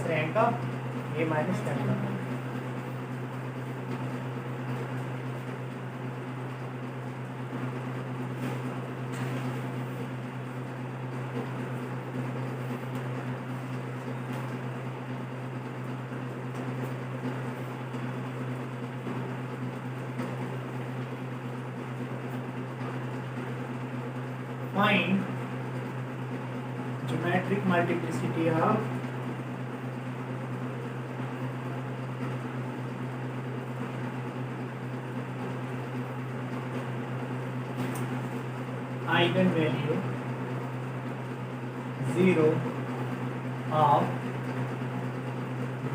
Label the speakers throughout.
Speaker 1: Minus rank of A minus lambda. Find geometric multiplicity of eigenvalue 0 of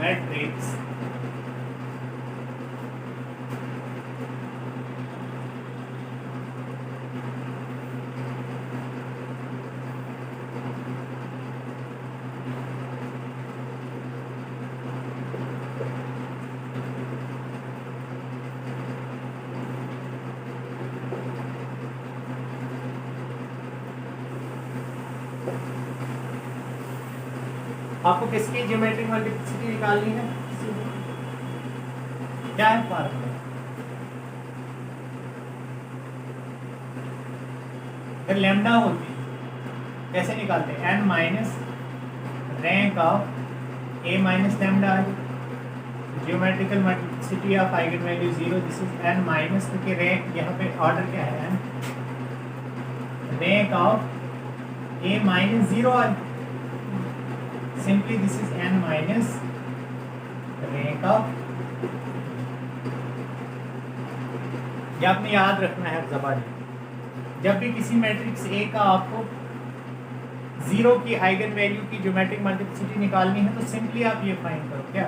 Speaker 1: matrix आपको किसकी geometric multiplicity निकालनी है? क्या है फॉर्मूला? अगर लैम्डा होती कैसे निकालते हैं? n minus rank of a minus lambda है। Geometrical multiplicity of eigen value 0, this is n minus, क्योंकि रैंक यहाँ पे ऑर्डर क्या है? n rank of a minus 0 है। Simply this is n minus rank of, ये आपने याद रखना है ज़बानी। जब भी किसी मैट्रिक्स A का आपको 0 की आइगन वैल्यू की ज्योमेट्रिक मल्टीप्लिसिटी निकालनी है तो सिंपली आप ये फाइंड करो, क्या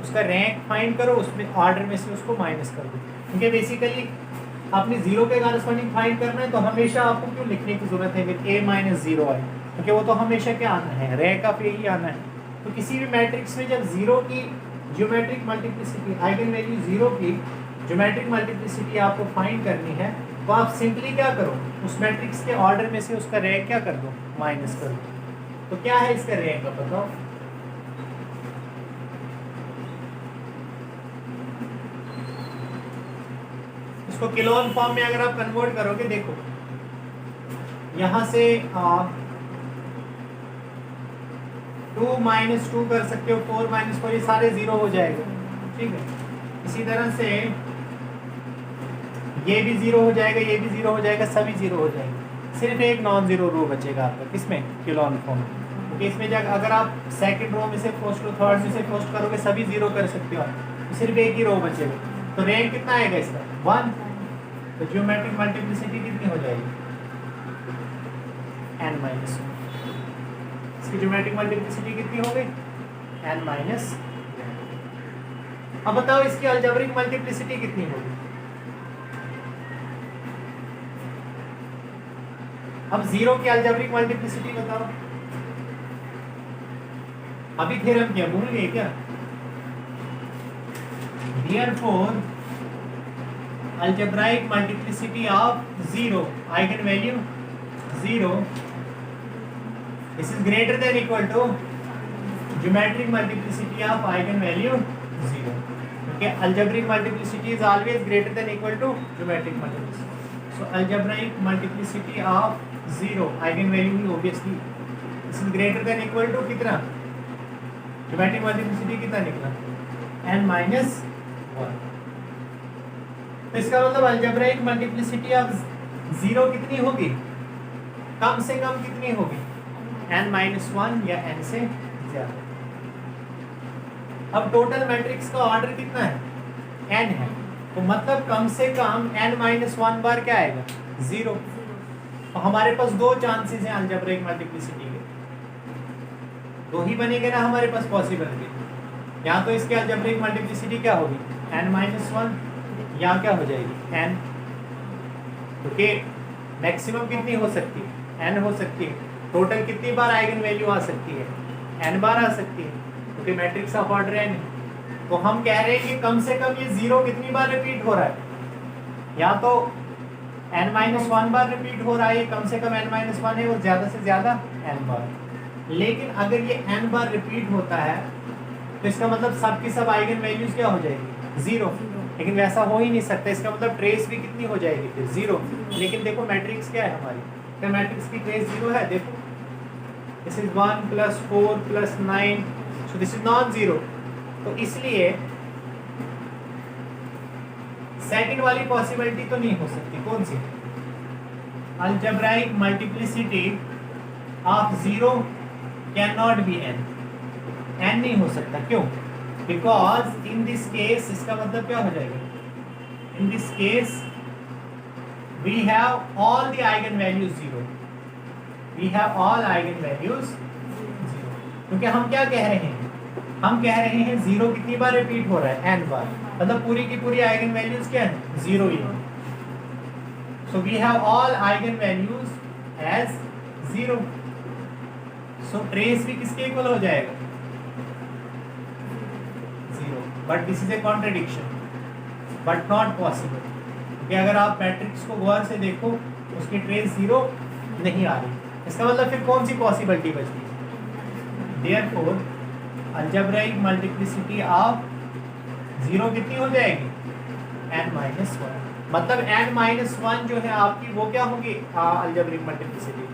Speaker 1: उसका रैंक फाइंड करो, उसमें ऑर्डर में से उसको माइनस कर दो। क्योंकि बेसिकली आपने 0 के कॉरस्पॉन्डिंग फाइंड करना है तो हमेशा आपको क्यों लिखने की जरूरत है कि a माइनस 0 है, क्योंकि वो तो हमेशा क्या आना है? रैंक ऑफ ए ही आना है। तो किसी भी मैट्रिक्स में जब 0 की ज्योमेट्रिक मल्टीप्लिसिटी आइगन वैल्यू 0 की ज्योमेट्रिक मल्टीप्लिसिटी आपको फाइंड करनी है तो आप सिंपली क्या करो, उस मैट्रिक्स के ऑर्डर में से उसका रैंक क्या कर दो? माइनस कर दो। तो क्या है इसका रैंक? का बताओ। इसको किलोन फॉर्म में अगर आप कन्वर्ट करोगे, देखो यहां से 2 माइनस 2 कर सकते हो, 4 माइनस 4, ये सारे 0 हो जाएगा, ठीक है। इसी तरह से ये भी 0 हो जाएगा, ये भी 0 हो जाएगा, सभी 0 हो जाएंगे। सिर्फ एक नॉन जीरो रो बचेगा आपका, किसमें? किलोन फॉर्म में। क्योंकि इसमें जब अगर आप सेकंड रो में से फर्स्ट रो, थर्ड में से फर्स्ट करोगे, सभी 0 कर सकते हो, तो सिर्फ एक ही रो बचेगा। तो रैंक कितना आएगा इसका? 1। तो ज्योमेट्रिक मल्टीप्लिसिटी कितनी हो जाएगी? n minus. इसकी ज्योमेट्रिक मल्टीप्लिसिटी कितनी हो गई? n minus. अब बताओ इसकी अलजेब्रिक मल्टीप्लिसिटी कितनी होगी? अब 0 की अलजेब्रिक मल्टीप्लिसिटी बताओ। अभी थ्योरम क्या भूल गए क्या? Therefore algebraic multiplicity of 0 eigen value 0, this is greater than equal to geometric multiplicity of eigen value 0. Okay, algebraic multiplicity is always greater than equal to geometric multiplicity. So algebraic multiplicity of 0 eigen value obviously this is greater than equal to कितना? geometric multiplicity कितना निकला? n minus 1। तो इसका मतलब algebraic multiplicity of 0 कितनी होगी? कम से कम कितनी होगी? n माइनस 1 या n से ज्यादा। अब टोटल मैट्रिक्स का ऑर्डर कितना है? n है, तो मतलब कम से कम n माइनस 1 बार क्या आएगा? 0। तो हमारे पास दो चांसेस हैं अलजेब्राइक मल्टीप्लिसिटी के, दो ही बनेंगे ना हमारे पास पॉसिबिलिटी। या तो इसके अलजेब्रिक मल्टीप्लिसिटी क्या होगी? n माइनस 1, या क्या हो जाएगी? n। क्योंकि मैक्सिमम कितनी हो सकती है? n हो सकती है। टोटल कितनी बार आइगन वैल्यू आ सकती है? n बार आ सकती है, क्योंकि मैट्रिक्स ऑफ ऑर्डर n। तो हम कह रहे हैं कि कम से कम ये 0 कितनी बार रिपीट हो रहा है? या तो n माइनस 1 बार रिपीट हो रहा है, कम से कम n माइनस 1 है, और ज्यादा से ज्यादा n बार। लेकिन अगर ये n बार रिपीट होता है तो इसका मतलब सब की सब आइगन वैल्यूज क्या हो जाएगी, 0। लेकिन वैसा हो ही नहीं सकता, इसका मतलब ट्रेस भी कितनी हो जाएगी फिर, 0। लेकिन देखो मैट्रिक्स क्या है हमारी, क्या मैट्रिक्स की ट्रेस 0 है? देखो this is 1 + 4 + 9, so this is non zero. तो इसलिए सेकंड वाली पॉसिबिलिटी तो नहीं हो सकती, कौन सी? Algebraic multiplicity of 0 can not be n नहीं हो सकता। क्यों? बिकॉज इन दिस केस, इसका मतलब क्या हो जाएगा, in this case we have all the eigen values 0, we have all eigen values 0। क्योंकि हम क्या कह रहे हैं, हम कह रहे हैं 0 कितनी बार रिपीट हो रहा है, n बार, मतलब पूरी की पूरी आइगन वैल्यूज क्या है, 0 ही है। So we have all eigen values as 0। So trace भी किसके इक्वल हो जाएगा, 0। But this is a contradiction, but not possible, क्योंकि अगर आप मैट्रिक्स को गौर से देखो उसकी ट्रेस 0 नहीं आ रही। इसका मतलब फिर कौन सी पॉसिबिलिटी बचती है? देयरफॉर अलजेब्राइक मल्टीप्लिसिटी ऑफ 0 कितनी हो जाएगी, n-1। मतलब n-1 जो है आपकी वो क्या होगी, algebraic multiplicity,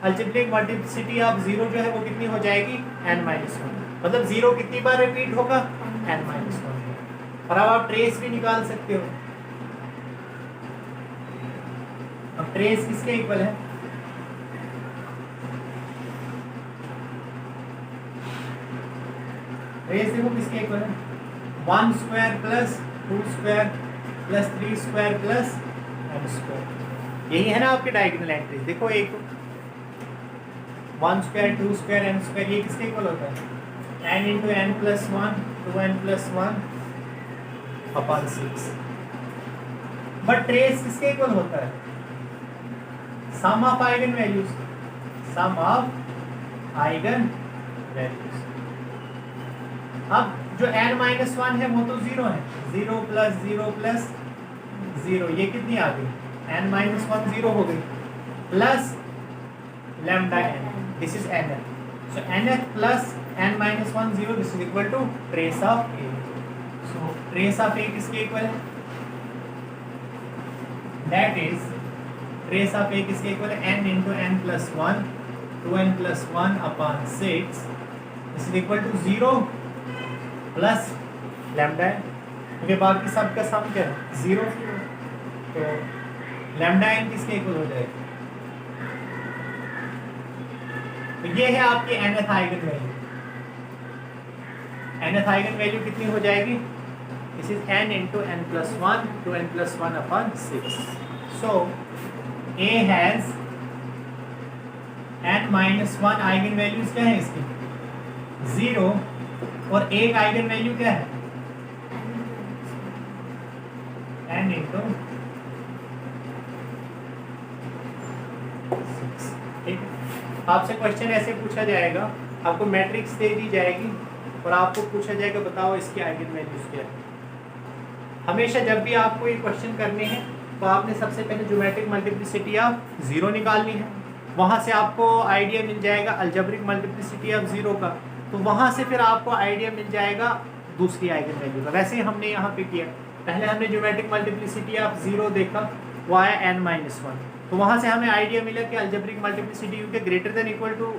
Speaker 1: algebraic multiplicity of 0 जो है वो कितनी हो जाएगी, n-1। मतलब 0 कितनी बार रिपीट होगा, n-1। और अब आप ट्रेस भी निकाल सकते हो। अब ट्रेस किसके इक्वल है, ट्रेस देखो किसके इक्वल है, 1 square + 2 square + 3 square + n square. यही है ना आपके डायगोनल एंट्रीज। देखो एक 1 स्क्वायर 2 स्क्वायर n स्क्वायर, ये किसके इक्वल होता है, n × n + 1 2n + 1 upon 6। But trace किसके इक्वल होता है, sum of eigen values, sum of eigen values. अब जो n-1 है वो तो 0 है, 0 + 0 + 0, ये कितनी आ गई, n-1 0 हो गई, plus λn, this is nth। So nth plus n-1 0, this is equal to trace of a। So trace of a किसके इक्वल है, that is trace of a किसके इक्वल है, n × n + 1 2n + 1 upon 6, this is equal to 0 plus λn, क्योंकि बाकी सब का सम क्या है, 0। तो λn किसके इक्वल हो जाएगा, तो ये है आपकी nth eigen value. nth eigen value कितनी हो जाएगी, this is n × n + 1 2n + 1 upon 6। So a has n-1 eigen values क्या है इसकी, 0, और एक आइगन वैल्यू क्या है, n × 6। ठीक है, आपसे क्वेश्चन ऐसे पूछा जाएगा, आपको मैट्रिक्स दे दी जाएगी और आपको पूछा जाएगा बताओ इसकी आइगन वैल्यूज क्या है। हमेशा जब भी आपको ये क्वेश्चन करने हैं तो आपने सबसे पहले ज्योमेट्रिक मल्टीप्लिसिटी ऑफ 0 निकालनी है, वहाँ से आपको आइडिया मिल जाएगा अलजेब्रिक मल्टीप्लिसिटी ऑफ 0 का, तो वहाँ से फिर आपको आइडिया मिल जाएगा दूसरी आइगन वैल्यू का। वैसे ही हमने यहाँ पे किया, पहले हमने ज्योमेट्रिक मल्टीप्लिसिटी ऑफ 0 देखा, वो आया n-1, तो वहाँ से हमें आइडिया मिला कि अलजेब्रिक मल्टीप्लिसिटी क्योंकि greater than equal to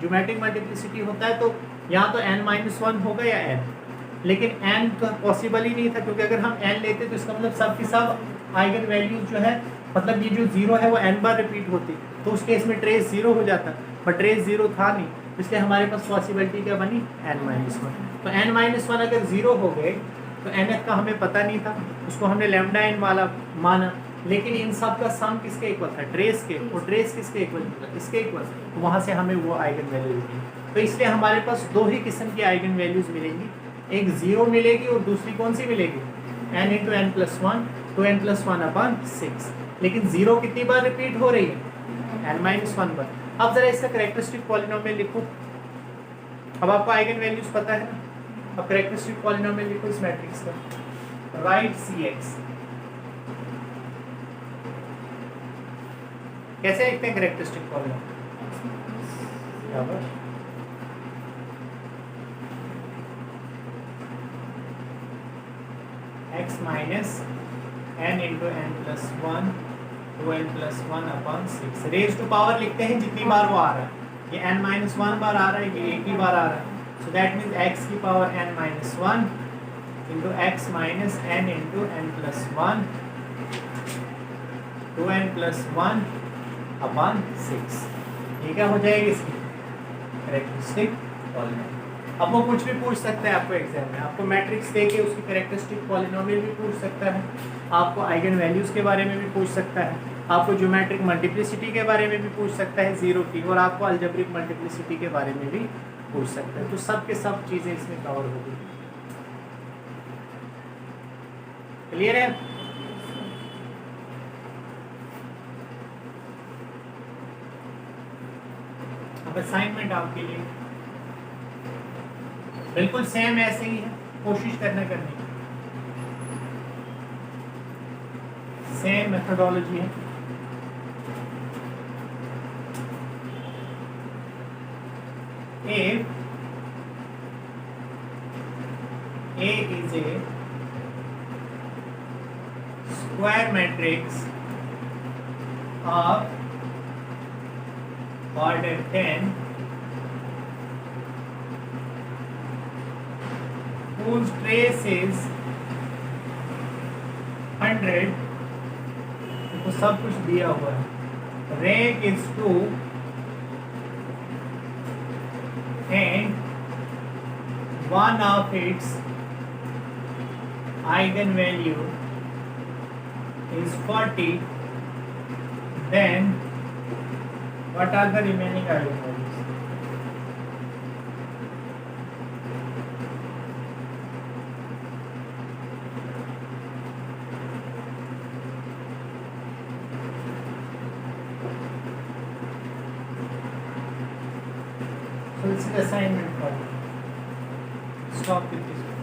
Speaker 1: geometric multiplicity होता है, तो यहाँ तो n-1 होगा या n, लेकिन n तो पॉसिबल ही नहीं था, क्योंकि अगर हम n लेते तो इसका मतलब सब की सब आइगन वैल्यूज जो है, मतलब ये जो 0 है वो n बार रिपीट होती, तो उस केस में ट्रेस 0 हो जाता, बट ट्रेस 0 था नहीं, इसलिए हमारे पास पॉसिबिलिटी क्या बनी, n-1। तो n-1 अगर 0 हो गए तो nth का हमें पता नहीं था, उसको हमने λn वाला माना, लेकिन इन सब का सम किसके इक्वल था, ट्रेस के, और ट्रेस किसके इक्वल था, इसके इक्वल, तो वहाँ से हमें वो आइगन वैल्यूज मिली। तो इसलिए हमारे पास दो ही किस्म की आइगन वैल्यूज मिलेंगी, एक 0 मिलेगी और दूसरी कौन सी मिलेगी, n × n + 1 2n + 1 अपॉन 6। लेकिन 0 कितनी बार रिपीट हो रही है, n-1 बार। अब जरा इसका कैरेक्टरिस्टिक पॉलिनोमियल लिखो, अब आपको आइगन वैल्यूज पता है ना, अब कैरेक्टरिस्टिक पॉलिनोमियल लिखो इस मैट्रिक्स का, राइट Cx। कैसे लिखते हैं characteristic polynomial, power x minus n into n plus 1 2n plus 1 upon 6 raise to power लिखते हैं जितनी बार वो आ रहा है। ये n minus 1 बार आ रहा है, ये एक ही बार आ रहा है, so that means x की power n minus 1 into x minus n into n plus 1 2n plus 1 upon 6। ये क्या हो जाएगी इसकी कैरेक्टरिस्टिक पॉलिनोमियल। अब वो कुछ भी पूछ सकता है आपको एग्जाम में, आपको मैट्रिक्स दे के उसकी कैरेक्टरिस्टिक पॉलिनोमियल भी पूछ सकता है, आपको आइगन वैल्यूज़ के बारे में भी पूछ सकता है, आपको ज्योमेट्रिक मल्टीप्लिसिटी के बारे में भी पूछ सकता है जीरो की, और आपको अलजेब्रिक मल्टीप्लिसिटी के बारे में भी पूछ सकता है। तो सब के सब चीज़ें इसमें कवर होगी। क्लियर है? अब असाइनमेंट आपके लिए बिल्कुल सेम ऐसे ही है, कोशिश करना करने की सेम मेथोडोलॉजी है। If A is a square matrix of order 10 whose trace is 100, तो सब कुछ दिया हुआ है, rank is 2 and one of its eigenvalue is 40, then what are the remaining eigenvalues? So this is assignment for you. Stop with this.